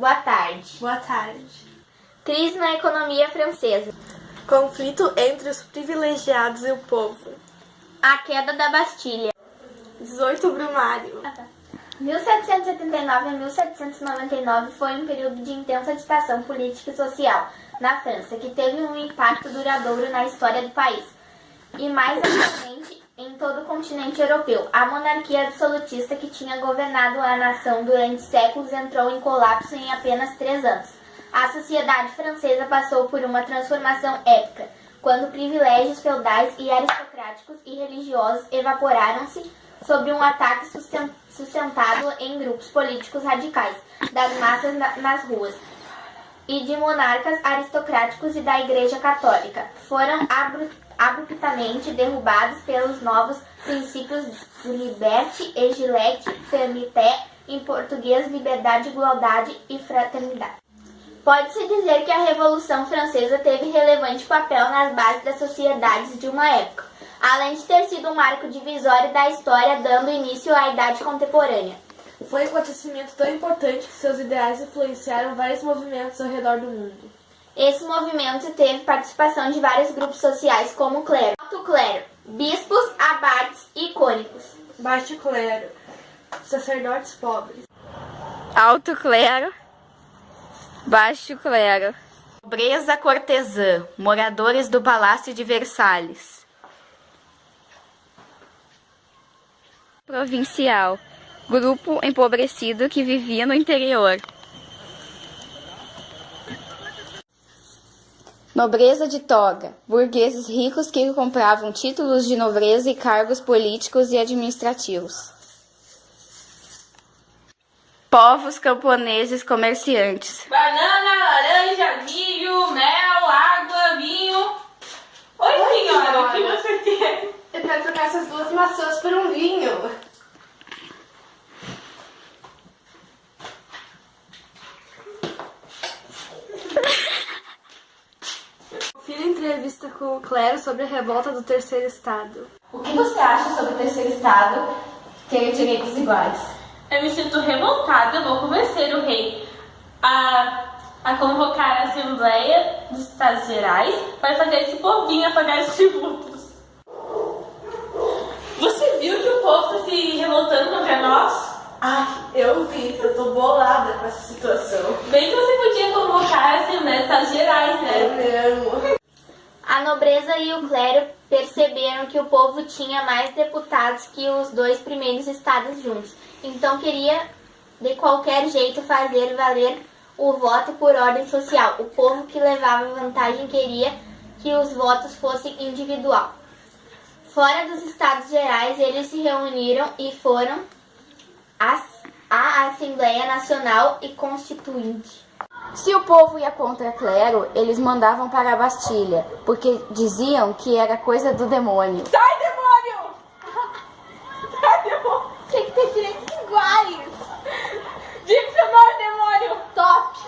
Boa tarde. Boa tarde. Crise na economia francesa. Conflito entre os privilegiados e o povo. A queda da Bastilha. 18 Brumário. 1779 a 1799 foi um período de intensa agitação política e social na França, que teve um impacto duradouro na história do país e mais atualmente em todo o continente europeu. A monarquia absolutista que tinha governado a nação durante séculos entrou em colapso em apenas 3 anos. A sociedade francesa passou por uma transformação épica, quando privilégios feudais e aristocráticos e religiosos evaporaram-se sobre um ataque sustentado em grupos políticos radicais, das massas nas ruas, e de monarcas aristocráticos e da Igreja Católica. Foram abruptamente derrubados pelos novos princípios de liberté, égalité, fermeté, em português, liberdade, igualdade e fraternidade. Pode-se dizer que a Revolução Francesa teve relevante papel nas bases das sociedades de uma época, além de ter sido um marco divisório da história, dando início à Idade Contemporânea. Foi um acontecimento tão importante que seus ideais influenciaram vários movimentos ao redor do mundo. Esse movimento teve participação de vários grupos sociais, como o clero, alto clero, bispos, abades e cônicos. Baixo clero, sacerdotes pobres. Alto clero, baixo clero. Nobreza cortesã, moradores do Palácio de Versalhes. Provincial, grupo empobrecido que vivia no interior. Nobreza de toga, burgueses ricos que compravam títulos de nobreza e cargos políticos e administrativos. Povos camponeses comerciantes. Banana, laranja, milho, mel, água, vinho. Oi, senhora, o que você quer? Eu quero trocar essas 2 maçãs por um vinho. Filho entrevista com o clero sobre a revolta do Terceiro Estado. O que você acha sobre o terceiro estado ter direitos iguais? Eu me sinto revoltada, eu vou convencer o rei a convocar a Assembleia dos Estados Gerais para fazer esse povinho pagar os tributos. Você viu que o povo está se revoltando contra nós? Ai, eu vi, eu tô bolada com essa situação. Bem que você podia convocar a Assembleia dos Estados Gerais, É né? mesmo. A nobreza e o clero perceberam que o povo tinha mais deputados que os 2 primeiros estados juntos, então queria de qualquer jeito fazer valer o voto por ordem social. O povo que levava vantagem queria que os votos fossem individual. Fora dos Estados Gerais, eles se reuniram e foram à Assembleia Nacional e Constituinte. Se o povo ia contra clero, eles mandavam para a Bastilha, porque diziam que era coisa do demônio. Sai, demônio! Sai, demônio! Tem que ter direitos iguais! Diga seu nome, demônio! Top!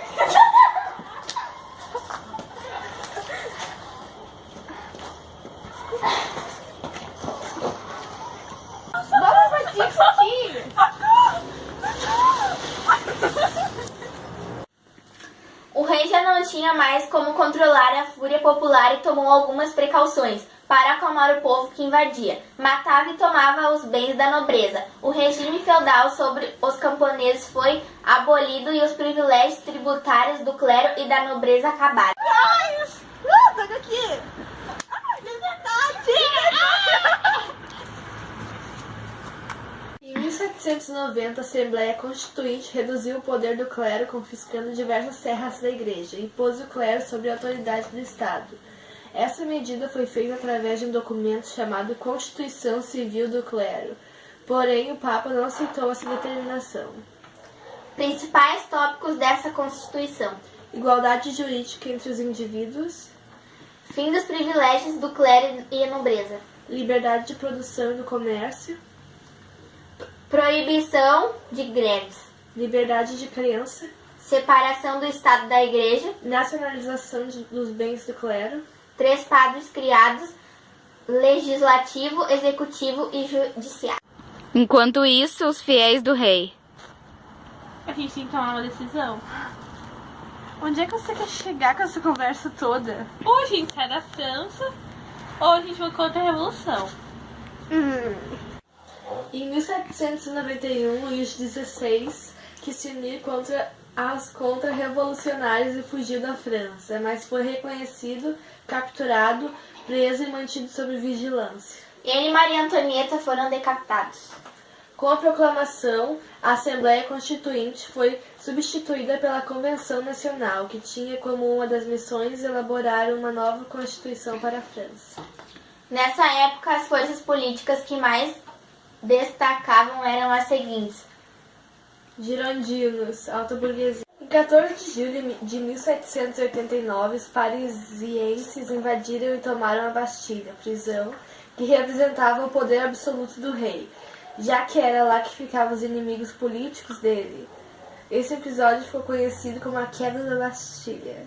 Vamos fazer isso aqui! O rei já não tinha mais como controlar a fúria popular e tomou algumas precauções para acalmar o povo que invadia. Matava e tomava os bens da nobreza. O regime feudal sobre os camponeses foi abolido e os privilégios tributários do clero e da nobreza acabaram. Pega aqui. Em 1790, a Assembleia Constituinte reduziu o poder do clero, confiscando diversas terras da Igreja, e impôs o clero sobre a autoridade do Estado. Essa medida foi feita através de um documento chamado Constituição Civil do Clero. Porém, o Papa não aceitou essa determinação. Principais tópicos dessa Constituição: Igualdade jurídica entre os indivíduos, fim dos privilégios do clero e a nobreza, liberdade de produção e do comércio, proibição de greves, liberdade de crença, separação do Estado da Igreja, nacionalização dos bens do clero, 3 padres criados, legislativo, executivo e judiciário. Enquanto isso, os fiéis do rei. A gente tem que tomar uma decisão. Onde é que você quer chegar com essa conversa toda? Ou a gente sai da França, ou a gente vai contra a Revolução. Em 1791, Luís XVI quis se unir contra as contra-revolucionários e fugiu da França, mas foi reconhecido, capturado, preso e mantido sob vigilância. Ele e Maria Antonieta foram decapitados. Com a proclamação, a Assembleia Constituinte foi substituída pela Convenção Nacional, que tinha como uma das missões elaborar uma nova Constituição para a França. Nessa época, as forças políticas que mais destacavam eram as seguintes: Girondinos, alta burguesia. Em 14 de julho de 1789, os parisienses invadiram e tomaram a Bastilha, prisão que representava o poder absoluto do rei, já que era lá que ficavam os inimigos políticos dele. Esse episódio ficou conhecido como a Queda da Bastilha.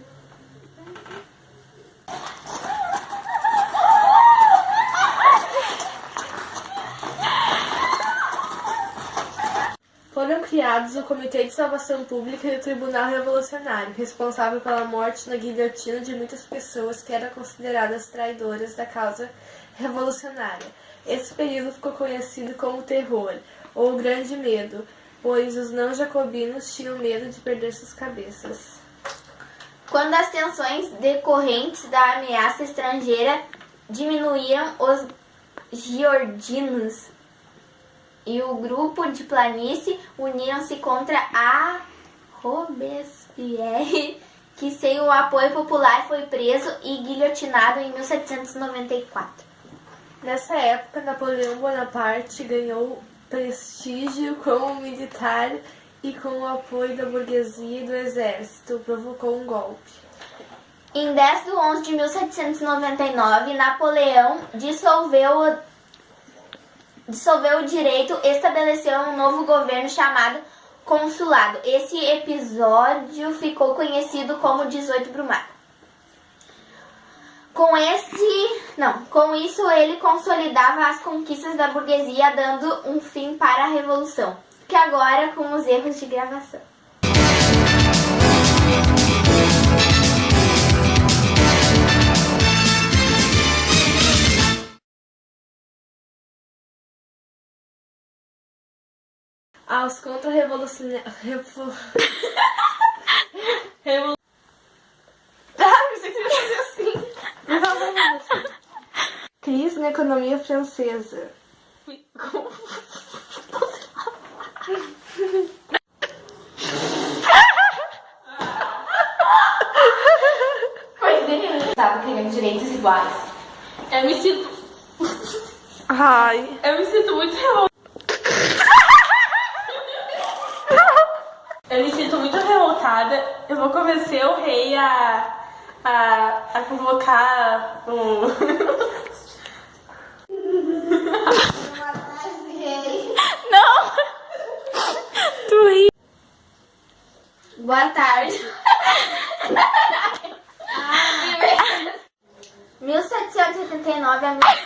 Foram criados o Comitê de Salvação Pública e o Tribunal Revolucionário, responsável pela morte na guilhotina de muitas pessoas que eram consideradas traidoras da causa revolucionária. Esse período ficou conhecido como Terror, ou Grande Medo, pois os não-jacobinos tinham medo de perder suas cabeças. Quando as tensões decorrentes da ameaça estrangeira diminuíram, os giordinos e o grupo de planície uniram-se contra a Robespierre, que sem o apoio popular foi preso e guilhotinado em 1794. Nessa época, Napoleão Bonaparte ganhou prestígio como militar e, com o apoio da burguesia e do exército, provocou um golpe. Em 10 de 11 de 1799, Napoleão dissolveu o direito e estabeleceu um novo governo chamado Consulado. Esse episódio ficou conhecido como 18 Brumário. Com isso, ele consolidava as conquistas da burguesia, dando um fim para a Revolução. Que agora com os erros de gravação. Aos contra-revolucionários... Crise na economia francesa. Pois ele estava querendo direitos iguais. Eu me sinto muito revoltada. Eu me sinto muito revoltada. Eu vou convencer o rei a convocar o... Não! Boa tarde. 1789 a 1799.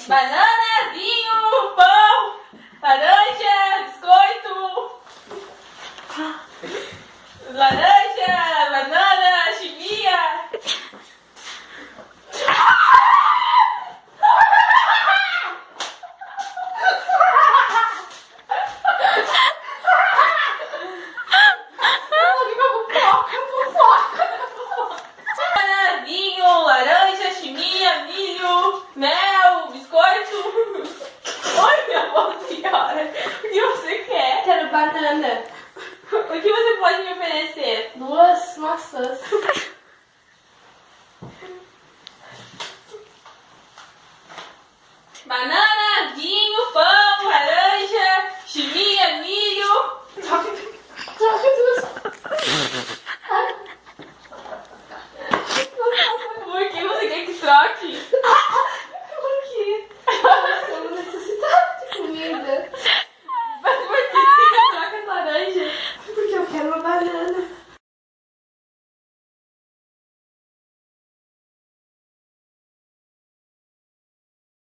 Banana, vinho, pão, laranja, biscoito, laranja.